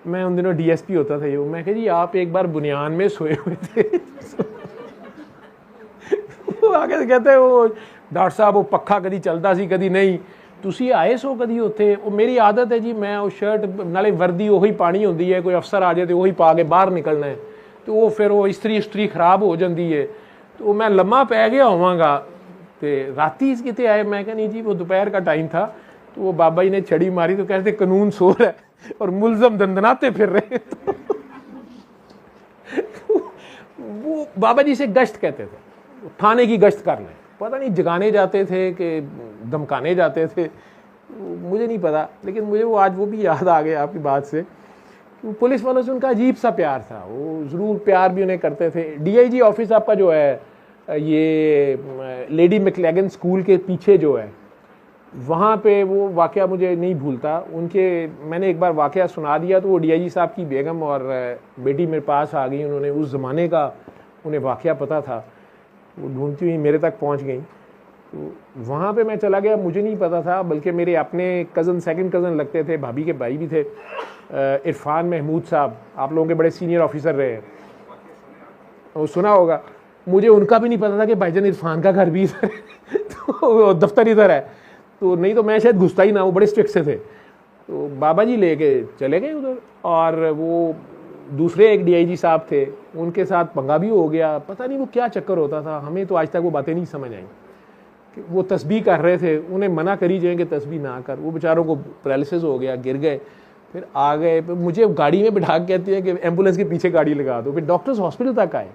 B: मैं उन दिनों DSP होता था ये। मैं कहा जी आप एक बार बुनियान में सोए हुए थे वो आगे से कहते हैं वो डॉक्टर साहब वो पक्खा कभी चलता सी कभी नहीं, तुसी आए सो कभी उत्थे। वो मेरी आदत है जी, मैं वो शर्ट नाले वर्दी वही पानी होंगी है, कोई अफसर आ जाए तो वही पा के बाहर निकलना है, तो वो फिर वो इस्त्री खराब हो जाती है, तो मैं लम्मा पै गया होवांगा। तो राती कितने आए? मैं कहा नहीं जी वो दोपहर का टाइम था। तो वो बाबा जी ने छड़ी मारी तो कहते कानून सो रहा है और मुलजम दंदनाते फिर रहे वो बाबा जी से गश्त कहते थे, थाने की गश्त कर लें, पता नहीं जगाने जाते थे कि धमकाने जाते थे, मुझे नहीं पता। लेकिन मुझे वो आज वो भी याद आ गया आपकी बात से। पुलिस वालों से उनका अजीब सा प्यार था, वो ज़रूर प्यार भी उन्हें करते थे। DIG ऑफिस आपका जो है ये लेडी मैकलेगन स्कूल के पीछे जो है, वहाँ पे वो वाक़या मुझे नहीं भूलता। उनके मैंने एक बार वाक़या सुना दिया तो वो DIG साहब की बेगम और बेटी मेरे पास आ गई। उन्होंने उस ज़माने का उन्हें वाक़या पता था, वो ढूंढती हुई मेरे तक पहुँच गई। तो वहाँ पे मैं चला गया, मुझे नहीं पता था, बल्कि मेरे अपने कज़न सेकंड कज़न लगते थे, भाभी के भाई भी थे, इरफान महमूद साहब, आप लोगों के बड़े सीनियर ऑफिसर रहे हैं, वो सुना होगा। मुझे उनका भी नहीं पता था कि भाईजान इरफान का घर भी इधर है तो दफ्तर इधर है, तो नहीं तो मैं शायद घुसता ही ना, वो बड़े स्ट्रिक्ट से थे। तो बाबा जी लेके चले गए उधर, और वो दूसरे एक DIG साहब थे, उनके साथ पंगा भी हो गया। पता नहीं वो क्या चक्कर होता था, हमें तो आज तक वो बातें नहीं समझ आई। कि वो तस्बीह कर रहे थे, उन्हें मना करी जाए कि तस्बीह ना कर, वो बेचारों को पैरालिसिस हो गया, गिर गए, फिर आ गए। मुझे गाड़ी में बिठा के कहती है कि एम्बुलेंस के पीछे गाड़ी लगा दो, फिर डॉक्टर्स हॉस्पिटल तक आए।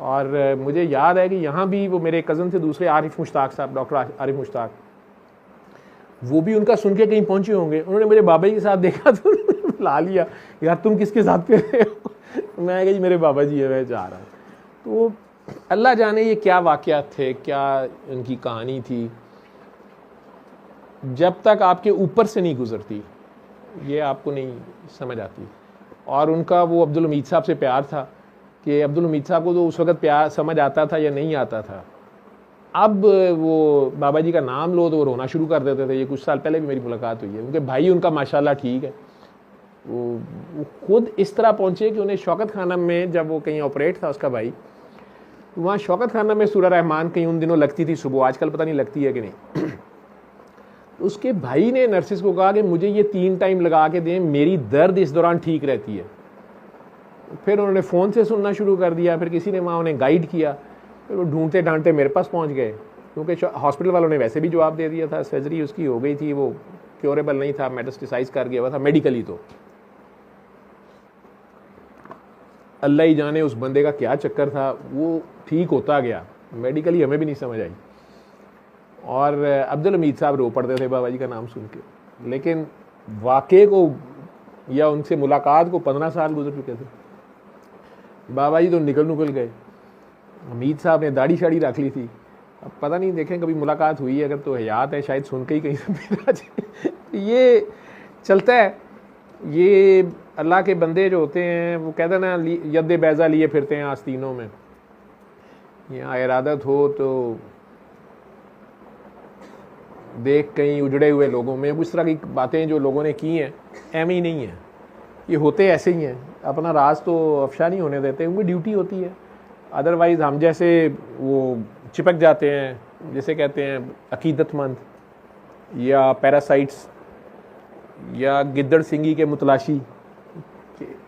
B: और मुझे याद है कि यहाँ भी वो मेरे कज़न थे दूसरे, आरिफ मुश्ताक साहब, डॉक्टर आरिफ मुश्ताक, वो भी उनका सुन के कहीं पहुँचे होंगे। उन्होंने मुझे बाबा जी के साथ देखा तो ला लिया, यार तुम किसके साथ फिर रहे हो? मैं कहा जी मेरे बाबा जी है, मैं जा रहा हूँ। तो अल्लाह जाने ये क्या वाक़यात थे, क्या इनकी कहानी थी, जब तक आपके ऊपर से नहीं गुजरती ये आपको नहीं समझ आती। और उनका वो अब्दुल हमीद साहब से प्यार था कि अब्दुल हमीद साहब को तो उस वक़्त प्यार समझ आता था या नहीं आता था। अब वो बाबा जी का नाम लो तो वो रोना शुरू कर देते थे। ये कुछ साल पहले भी मेरी मुलाकात हुई है, उनके भाई उनका माशाल्लाह ठीक है, वो खुद इस तरह पहुँचे कि उन्हें शौकत खाना में, जब वो कहीं ऑपरेट था उसका भाई, वहाँ शौकत खाना में सूरह रहमान कहीं उन दिनों लगती थी सुबह, आजकल पता नहीं लगती है कि नहीं। उसके भाई ने नर्सिस को कहा कि मुझे ये 3 टाइम लगा के दें, मेरी दर्द इस दौरान ठीक रहती है। फिर उन्होंने फ़ोन से सुनना शुरू कर दिया, फिर किसी ने वहाँ उन्हें गाइड किया, फिर वो ढूंढते ढांढते मेरे पास पहुँच गए, क्योंकि हॉस्पिटल वालों ने वैसे भी जवाब दे दिया था, सर्जरी उसकी हो गई थी, वो क्योरेबल नहीं था, मेटास्टेसाइज कर गया हुआ था मेडिकली। तो अल्लाह ही जाने उस बंदे का क्या चक्कर था, वो ठीक होता गया, मेडिकली हमें भी नहीं समझ आई। और अब्दुल हमीद साहब रो पड़ते थे बाबा जी का नाम सुन के। लेकिन वाक़े को या उनसे मुलाकात को 15 साल गुजर चुके थे। बाबा जी तो निकल गए, हमीद साहब ने दाढ़ी शाड़ी रख ली थी। अब पता नहीं, देखें कभी मुलाकात हुई है, अगर तो हयात है शायद सुन के ही कहीं से मिला जाए। ये चलता है, ये अल्लाह के बंदे जो होते हैं वो कहते हैं ना, यद बैज़ा लिए फिरते हैं आस्तीनों में। यहाँ इरादत हो तो देख कहीं उजड़े हुए लोगों में, उस तरह की बातें जो लोगों ने की हैं एम ही नहीं है, ये होते ऐसे ही हैं, अपना राज तो अफशा नहीं होने देते, उनकी ड्यूटी होती है। अदरवाइज़ हम जैसे वो चिपक जाते हैं, जिसे कहते हैं अकीदतमंद या पैरासाइट्स या गिद्दड़ सिंगी के मुतलाशी,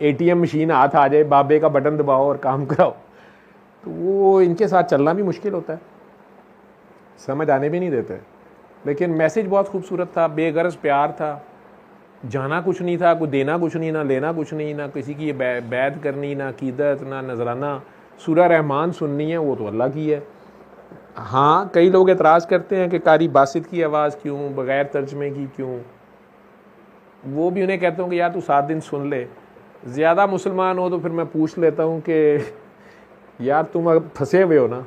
B: ATM मशीन हाथ आ जाए, बाबे का बटन दबाओ और काम कराओ, तो वो इनके साथ चलना भी मुश्किल होता है, समझ आने भी नहीं देते। लेकिन मैसेज बहुत खूबसूरत था, बेगरज प्यार था, जाना कुछ नहीं था, कुछ देना कुछ नहीं, ना लेना कुछ नहीं, ना किसी की बैत करनी, ना अकीदत, ना नजराना। सूरह रहमान सुननी है वो तो अल्लाह की है। हाँ, कई लोग एतराज़ करते हैं कि कारी बासित की आवाज़ क्यों, बग़ैर तर्जमे की क्यों। वो भी उन्हें कहता हूँ कि यार तू 7 दिन सुन ले। ज़्यादा मुसलमान हो तो फिर मैं पूछ लेता हूँ कि यार तुम अब फंसे हुए हो ना,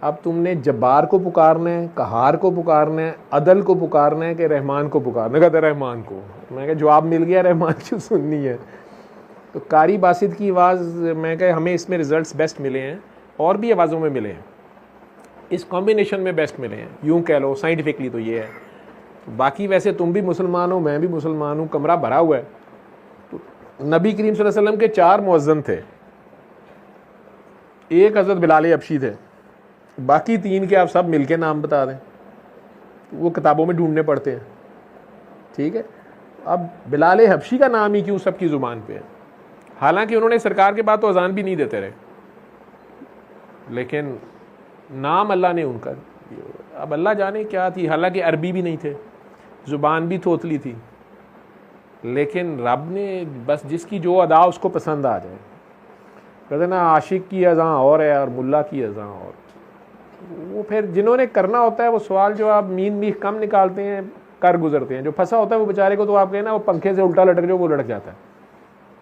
B: अब तुमने जब्बार को पुकारना है, कहार को पुकारना है, अदल को पुकारना है कि रहमान को पुकारना है? कहते रहमान को। मैं कहा जवाब मिल गया, रहमान क्यों सुननी है? तो कारी बासित की आवाज़, मैं कहा हमें इसमें रिज़ल्ट्स बेस्ट मिले हैं, और भी आवाज़ों में मिले हैं, इस कॉम्बिनेशन में बेस्ट मिले हैं, यूँ कह लो साइंटिफिकली तो ये है। बाकी वैसे तुम भी मुसलमान हो, मैं भी मुसलमान हूँ, कमरा भरा हुआ है। तो नबी करीम सल्लल्लाहु अलैहि वसल्लम के 4 मुअज्जिन थे, एक हज़रत बिलाल हबशी थे, बाकी 3 के आप सब मिलके नाम बता दें, वो किताबों में ढूंढने पड़ते हैं, ठीक है। अब बिलाल हबशी का नाम ही क्यों सबकी ज़ुबान पे है? हालांकि उन्होंने सरकार के बाद तो अजान भी नहीं देते रहे, लेकिन नाम अल्लाह ने उनका, अब अल्लाह जाने क्या थी। हालांकि अरबी भी नहीं थे, ज़ुबान भी थोतली थी, लेकिन रब ने बस जिसकी जो अदा उसको पसंद आ जाए। कहते ना आशिक की अज़ां और है और मुल्ला की अज़ां और। वो फिर जिन्होंने करना होता है वो सवाल जवाब मीन मीख कम निकालते हैं, कर गुजरते हैं। जो फंसा होता है वो बेचारे को तो आप कहें ना वो पंखे से उल्टा लटक जाओ, वो लटक जाता है,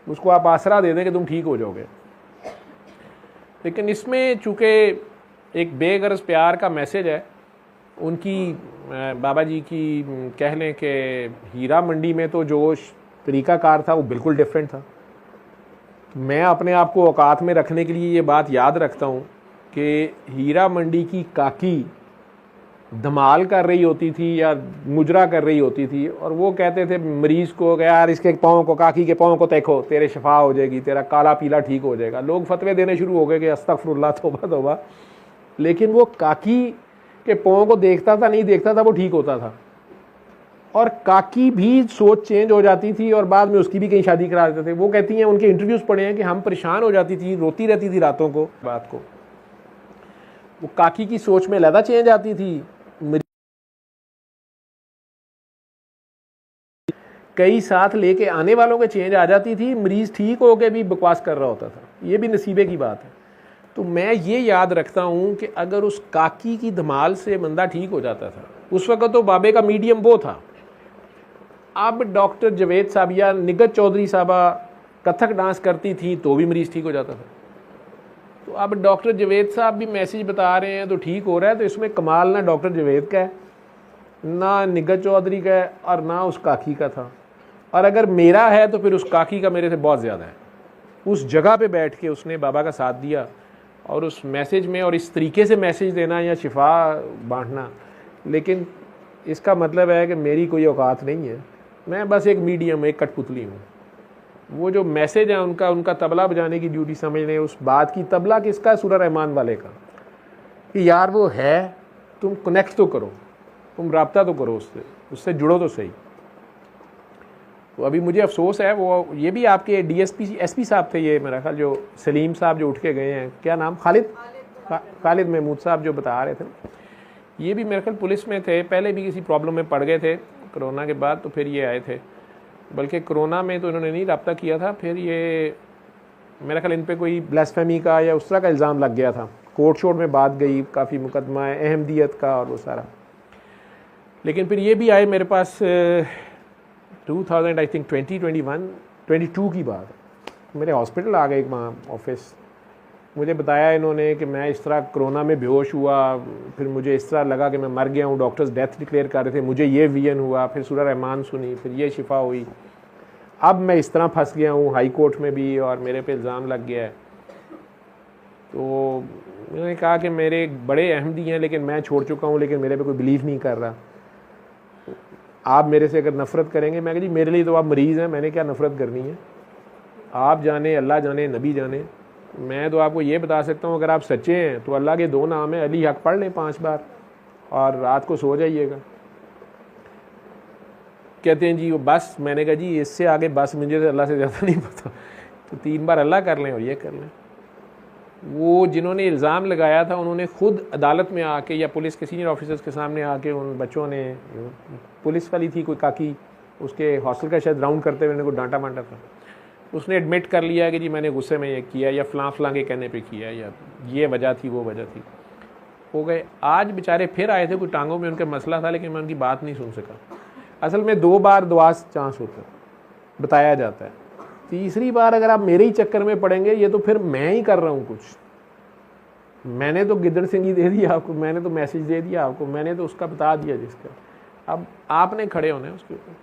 B: उसको आप आसरा दे दें कि तुम ठीक हो जाओगे। लेकिन इसमें चूँकि एक बेगरज प्यार का मैसेज है, उनकी बाबा जी की कह लें कि हीरा मंडी में तो जो तरीक़ाकार था वो बिल्कुल डिफरेंट था। मैं अपने आप को औकात में रखने के लिए ये बात याद रखता हूँ कि हीरा मंडी की काकी धमाल कर रही होती थी या मुजरा कर रही होती थी, और वो कहते थे मरीज़ को कि यार इसके पाँव को, काकी के पाँव को देखो, तेरे शफा हो जाएगी, तेरा काला पीला ठीक हो जाएगा। लोग फतवे देने शुरू हो गए कि अस्तगफिरुल्लाह, तौबा तौबा। लेकिन वो काकी के पाँव को देखता था, नहीं देखता था, वो ठीक होता था। और काकी भी सोच चेंज हो जाती थी और बाद में उसकी भी कहीं शादी करा देते थे। वो कहती हैं, उनके इंटरव्यूज़ पढ़े हैं कि हम परेशान हो जाती थी, रोती रहती थी रातों को, बात को। वो काकी की सोच में लहदा चेंज आती थी, कई साथ लेके आने वालों के चेंज आ जाती थी, मरीज़ ठीक हो के भी बकवास कर रहा होता था। ये भी नसीबे की बात है। तो मैं ये याद रखता हूँ कि अगर उस काकी की धमाल से बंदा ठीक हो जाता था, उस वक्त तो बाबे का मीडियम वो था। अब डॉक्टर जवेद साहब या निगत चौधरी साहबा कथक डांस करती थी तो भी मरीज़ ठीक हो जाता था। तो अब डॉक्टर जवेद साहब भी मैसेज बता रहे हैं तो ठीक हो रहा है। तो इसमें कमाल ना डॉक्टर जवेद का है, ना निगत चौधरी का है, और ना उस काकी का था। और अगर मेरा है तो फिर उस काकी का मेरे से बहुत ज़्यादा है। उस जगह पे बैठ के उसने बाबा का साथ दिया, और उस मैसेज में, और इस तरीके से मैसेज देना या शिफा बांटना। लेकिन इसका मतलब है कि मेरी कोई औकात नहीं है, मैं बस एक मीडियम, एक कठपुतली हूँ। वो जो मैसेज है उनका तबला बजाने की ड्यूटी समझ लें। उस बात की तबला किसका? सूरह रहमान वाले का, कि यार वो है, तुम कनेक्ट तो करो, तुम रब्ता तो करो उससे जुड़ो तो सही। तो अभी मुझे अफसोस है, वो ये भी आपके DSP SP साहब थे, ये मेरा ख्याल जो सलीम साहब जो उठ के गए हैं, क्या नाम, खालिद महमूद साहब जो बता रहे थे, ये भी मेरे ख्याल पुलिस में थे, पहले भी किसी प्रॉब्लम में पड़ गए थे कोरोना के बाद, तो फिर ये आए थे। बल्कि कोरोना में तो इन्होंने नहीं रब्ता किया था, फिर ये मेरा ख्याल इन पे कोई ब्लास्फेमी का या उस तरह का इल्ज़ाम लग गया था, कोर्ट शोर्ट में बात गई, काफ़ी मुकदमा है अहमदियत का और वो सारा। लेकिन फिर ये भी आए मेरे पास 2000 आई थिंक 2021-22 की बात, मेरे हॉस्पिटल आ गए वहाँ ऑफिस। मुझे बताया इन्होंने कि मैं इस तरह कोरोना में बेहोश हुआ, फिर मुझे इस तरह लगा कि मैं मर गया हूँ, डॉक्टर्स डेथ डिक्लेयर कर रहे थे, मुझे ये विजन हुआ, फिर सूरह रहमान सुनी, फिर ये शिफा हुई। अब मैं इस तरह फंस गया हूँ हाई कोर्ट में भी, और मेरे पे इल्ज़ाम लग गया है। तो उन्होंने कहा कि मेरे बड़े अहमदी हैं, लेकिन मैं छोड़ चुका हूँ, लेकिन मेरे पे कोई बिलीव नहीं कर रहा। आप मेरे से अगर नफ़रत करेंगे, मैं कहा जी मेरे लिए तो आप मरीज़ हैं, मैंने क्या नफ़रत करनी है, आप जाने, अल्लाह जाने, नबी जाने। मैं तो आपको ये बता सकता हूँ, अगर आप सच्चे हैं तो अल्लाह के 2 नाम है, अली हक पढ़ लें 5 बार, और रात को सो जाइएगा। कहते हैं जी वो बस, मैंने कहा जी इससे आगे बस मुझे तो अल्लाह से ज़्यादा नहीं पता, तो 3 बार अल्लाह कर लें और ये कर लें। वो जिन्होंने इल्ज़ाम लगाया था उन्होंने ख़ुद अदालत में आके या पुलिस के सीनियर ऑफिसर्स के सामने आके, उन बच्चों ने, पुलिस वाली थी कोई काकी, उसके हॉस्टल का शायद राउंड करते हुए को डांटा मांटा था, उसने एडमिट कर लिया कि जी मैंने गुस्से में ये किया या फ़लाँ के कहने पे किया या ये वजह थी वो वजह थी, हो गए। आज बेचारे फिर आए थे, कोई टांगों में उनका मसला था लेकिन मैं उनकी बात नहीं सुन सका। असल में 2 बार दुआ चांस होता है, बताया जाता है। तीसरी बार अगर आप मेरे ही चक्कर में पड़ेंगे, ये तो फिर मैं ही कर रहा हूँ कुछ, मैंने तो गिद्दड़ सिंगी दे दिया आपको, मैंने तो मैसेज दे दिया आपको, मैंने तो उसका बता दिया जिसका, अब आपने खड़े होना है उसके ऊपर,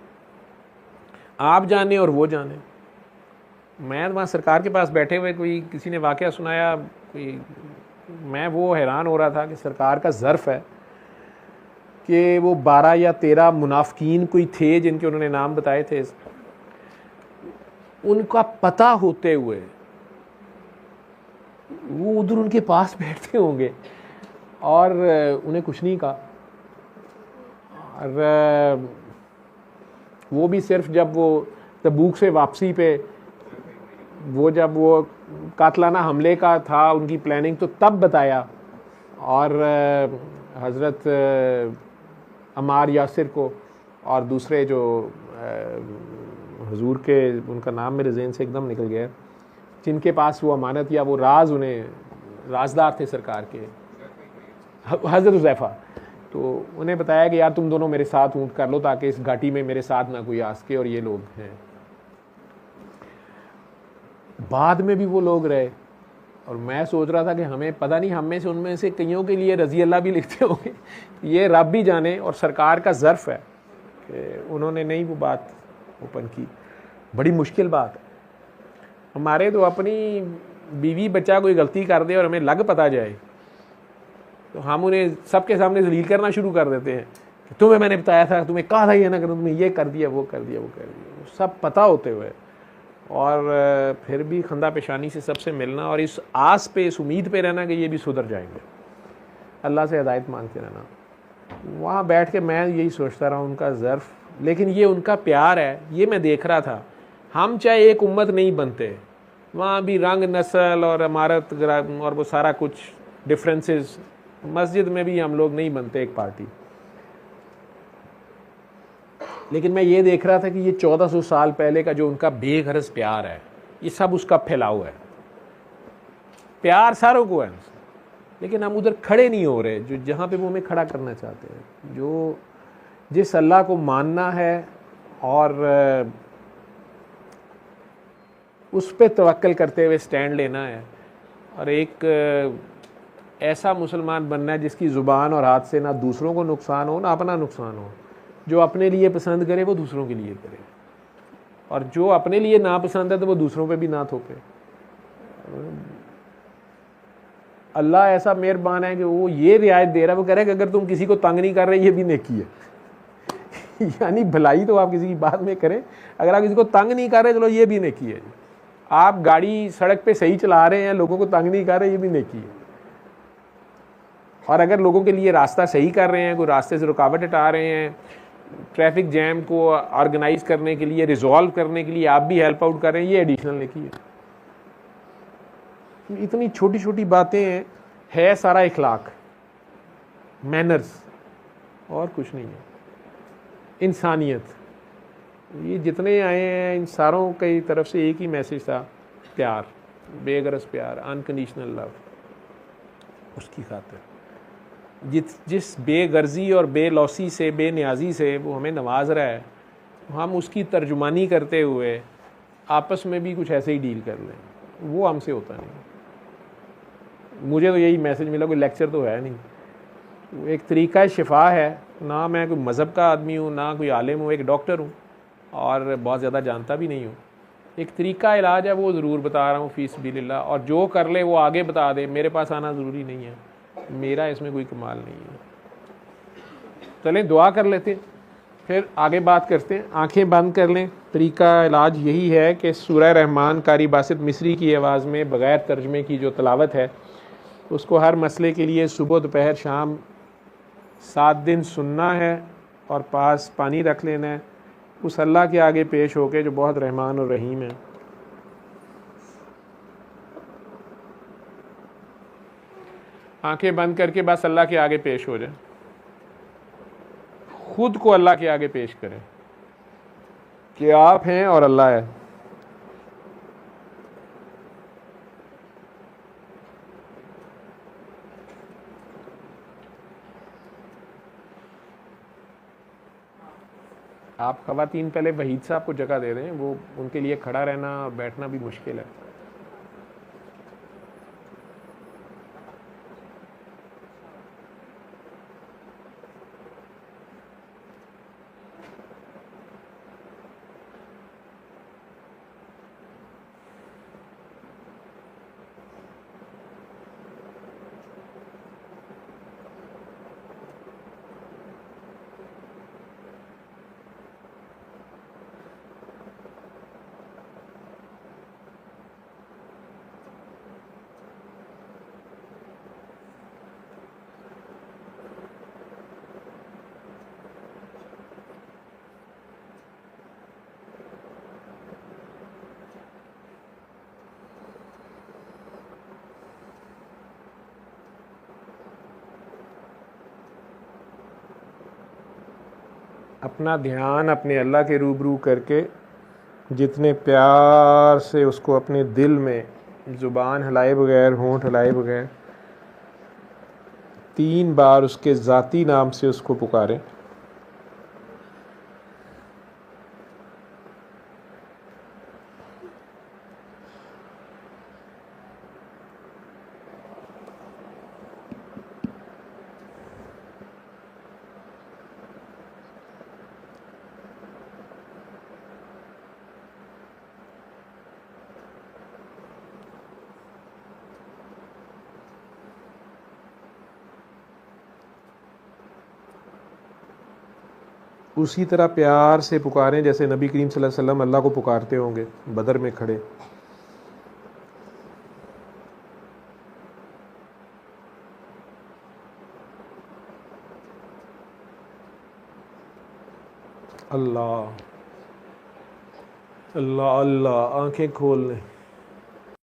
B: आप जाने और वो जाने। मैं वहाँ सरकार के पास बैठे हुए कोई किसी ने वाक़या सुनाया, कोई, मैं वो हैरान हो रहा था कि सरकार का ज़र्फ़ है कि वो 12 या 13 मुनाफिकीन कोई थे जिनके उन्होंने नाम बताए थे, उनका पता होते हुए वो उधर उनके पास बैठते होंगे और उन्हें कुछ नहीं कहा। और वो भी सिर्फ जब वो तबूक से वापसी पे, वो जब वो कातलाना हमले का था उनकी प्लानिंग, तो तब बताया। और हज़रत अमार यासिर को और दूसरे जो हुजूर के, उनका नाम मेरे ज़हन से एकदम निकल गया, जिनके पास वो अमानत या वो राज, उन्हें राजदार थे सरकार के, हज़रत हुज़ैफ़ा, तो उन्हें बताया कि यार तुम दोनों मेरे साथ ऊँट कर लो ताकि इस घाटी में मेरे साथ ना कोई आ सके, और ये लोग हैं। बाद में भी वो लोग रहे, और मैं सोच रहा था कि हमें पता नहीं, हम में से उनमें से कईयों के लिए रज़ी अल्लाह भी लिखते होंगे, ये रब भी जाने, और सरकार का ज़र्फ़ है कि उन्होंने नहीं वो बात ओपन की। बड़ी मुश्किल बात है। हमारे तो अपनी बीवी बच्चा कोई गलती कर दे और हमें लग पता जाए तो हम उन्हें सबके सामने जलील करना शुरू कर देते हैं कि तुम्हें मैंने बताया था, तुम्हें कहा था ये ना करो, तुमने ये कर दिया, वो कर दिया, वो कर दिया, सब पता होते हुए, और फिर भी खंदा पेशानी से सबसे मिलना और इस आस पे, इस उम्मीद पे रहना कि ये भी सुधर जाएंगे, अल्लाह से हिदायत मांगते रहना। वहाँ बैठ के मैं यही सोचता रहा उनका ज़र्फ़, लेकिन ये उनका प्यार है, ये मैं देख रहा था। हम चाहे एक उम्मत नहीं बनते, वहाँ भी रंग, नस्ल और इमारत और वो सारा कुछ डिफरेंसेस, मस्जिद में भी हम लोग नहीं बनते एक पार्टी, लेकिन मैं ये देख रहा था कि ये 1400 साल पहले का जो उनका बेगरज प्यार है, ये सब उसका फैलाव है। प्यार सारों को है, लेकिन हम उधर खड़े नहीं हो रहे जो जहाँ पे वो हमें खड़ा करना चाहते हैं। जो जिस अल्लाह को मानना है और उस पर तवक्कल करते हुए स्टैंड लेना है, और एक ऐसा मुसलमान बनना है जिसकी ज़ुबान और हाथ से ना दूसरों को नुकसान हो ना अपना नुकसान हो। जो अपने लिए पसंद करे वो दूसरों के लिए करे, और जो अपने लिए ना पसंद है तो वो दूसरों पे भी ना थोपे। अल्लाह ऐसा मेहरबान है कि वो ये रियायत दे रहा है, वो कह रहा है कि अगर तुम किसी को तंग नहीं कर रहे ये भी नेकी है। यानी भलाई तो आप किसी की बात में करें, अगर आप किसी को तंग नहीं कर रहे चलो ये भी नेकी है। आप गाड़ी सड़क पे सही चला रहे हैं, लोगों को तंग नहीं कर रहे, ये भी नेकी है। और अगर लोगों के लिए रास्ता सही कर रहे हैं, कोई रास्ते से रुकावट हटा रहे हैं, ट्रैफिक जैम को ऑर्गेनाइज करने के लिए, रिजॉल्व करने के लिए आप भी हेल्प आउट कर रहे हैं, ये एडिशनल नेकी है। इतनी छोटी छोटी बातें है सारा इखलाक, मैनर्स, और कुछ नहीं है। इंसानियत, ये जितने आए हैं इन सारों की तरफ से एक ही मैसेज था, प्यार, बेगरज प्यार, अनकंडीशनल लव। उसकी खातिर जिस बेगर्जी और बेलौसी से, बेनियाजी से वो हमें नवाज रहा है, हम उसकी तर्जुमानी करते हुए आपस में भी कुछ ऐसे ही डील कर लें, वो हमसे होता नहीं। मुझे तो यही मैसेज मिला, कोई लेक्चर तो है नहीं, एक तरीका शिफा है। ना मैं कोई मज़हब का आदमी हूँ, ना कोई आलिम हूँ, एक डॉक्टर हूँ और बहुत ज़्यादा जानता भी नहीं हूँ। एक तरीका इलाज है, वो ज़रूर बता रहा हूँ फ़ी सबिलिल्लाह, और जो कर ले वो आगे बता दे, मेरे पास आना ज़रूरी नहीं है, मेरा इसमें कोई कमाल नहीं है। चलें दुआ कर लेते हैं, फिर आगे बात करते हैं। आंखें बंद कर लें। तरीका इलाज यही है कि सूरह रहमान कारी बासित मिस्री की आवाज़ में बग़ैर तर्जमे की जो तलावत है, उसको हर मसले के लिए सुबह, दोपहर, शाम 7 दिन सुनना है और पास पानी रख लेना है उस अल्लाह के आगे पेश होके जो बहुत रहमान और रहीम है। आंखें बंद करके बस अल्लाह के आगे पेश हो जाए, खुद को अल्लाह के आगे पेश करें कि आप हैं और अल्लाह है। आप ख़वातीन पहले वहीद साहब को जगह दे दें, वो उनके लिए खड़ा रहना बैठना भी मुश्किल है। अपना ध्यान अपने अल्लाह के रूबरू करके जितने प्यार से उसको अपने दिल में ज़ुबान हिलाए बगैर, होंठ हिलाए बगैर 3 बार उसके ज़ाती नाम से उसको पुकारें। उसी तरह प्यार से पुकारें जैसे नबी करीम सल्लल्लाहु अलैहि वसल्लम अल्लाह को पुकारते होंगे बदर में खड़े। अल्लाह अल्लाह अल्लाह, आंखें खोल लें।